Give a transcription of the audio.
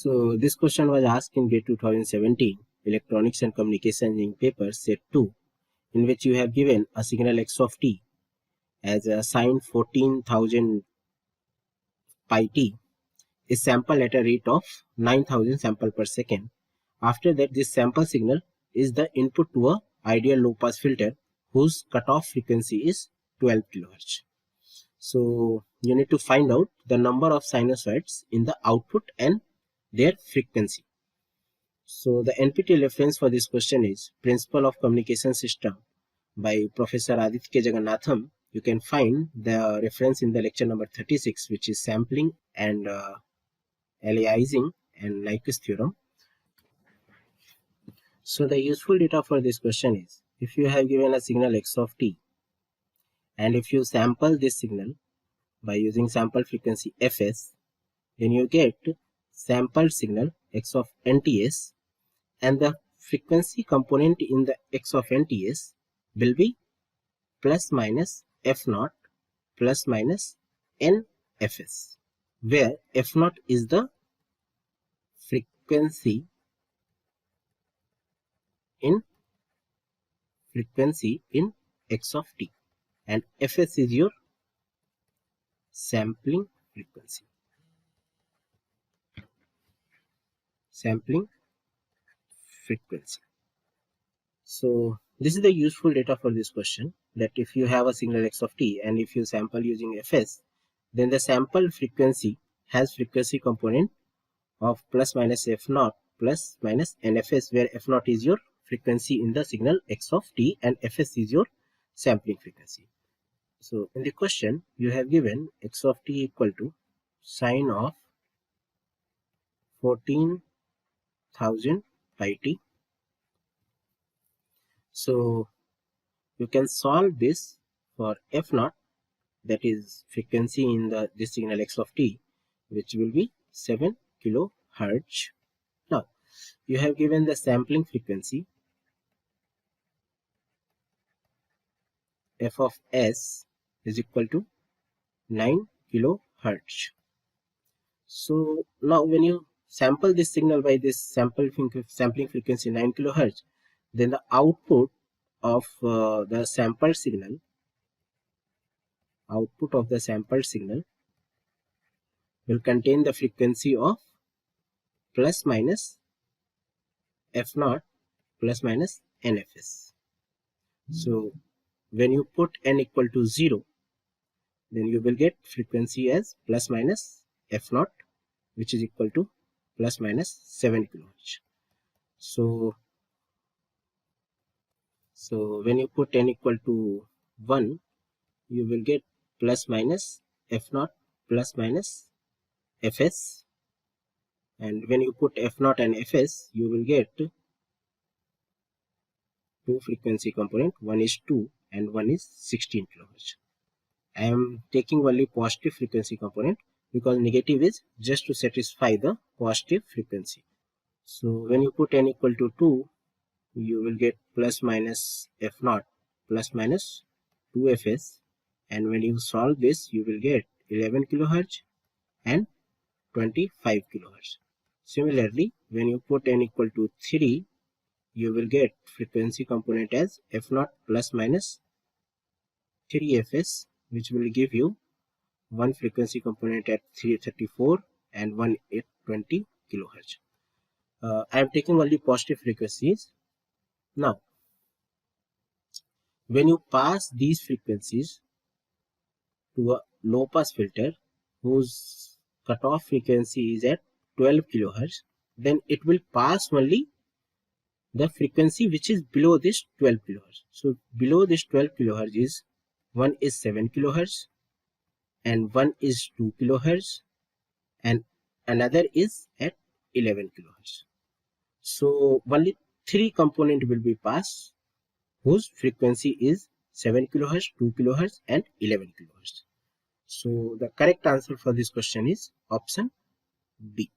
So this question was asked in GATE 2017 Electronics and Communication Engineering paper set 2, in which you have given a signal x of t as a sine 14,000 pi t is sample at a rate of 9,000 sample per second. After that, this sample signal is the input to a ideal low pass filter whose cutoff frequency is 12 kHz. So you need to find out the number of sinusoids in the output and their frequency. So the NPTEL reference for this question is Principle of Communication System by Professor Aditya Jagannatham. You can find the reference in the lecture number 36, which is sampling and aliasing and Nyquist theorem. So the useful data for this question is, if you have given a signal x of t and if you sample this signal by using sample frequency fs, then you get sampled signal x of nts, and the frequency component in the x of nts will be plus minus f naught plus minus nfs, where f naught is the frequency in x of t and fs is your sampling frequency. So this is the useful data for this question, that if you have a signal x of t and if you sample using fs, then the sample frequency has frequency component of plus minus f naught plus minus nfs, where f naught is your frequency in the signal x of t and fs is your sampling frequency. So in the question you have given x of t equal to sine of 14,000 pi t. So you can solve this for f naught, that is frequency in this signal x of t, which will be 7 kilohertz. Now you have given the sampling frequency f of s is equal to 9 kilohertz. So now when you sample this signal by this sampling frequency 9 kilohertz, then the output of the sampled signal will contain the frequency of plus minus f naught plus minus nfs. So when you put n equal to 0, then you will get frequency as plus minus f naught, which is equal to plus minus 7 kHz. So when you put n equal to 1, you will get plus minus f naught plus minus fs, and when you put f naught and fs, you will get two frequency component, one is 2 and one is 16 kHz. I am taking only positive frequency component because negative is just to satisfy the positive frequency. So when you put n equal to 2, you will get plus minus f naught plus minus 2fs, and when you solve this, you will get 11 kHz and 25 kHz. Similarly, when you put n equal to 3, you will get frequency component as f naught plus minus 3fs, which will give you one frequency component at 334 and one at 20 kHz. I am taking only positive frequencies. Now, when you pass these frequencies to a low pass filter whose cutoff frequency is at 12 kHz, then it will pass only the frequency which is below this 12 kHz. So below this 12 kHz is, one is 7 kHz and one is 2 kHz and another is at 11 kHz. So only 3 component will be passed whose frequency is 7 kHz, 2 kHz and 11 kHz. So the correct answer for this question is option B.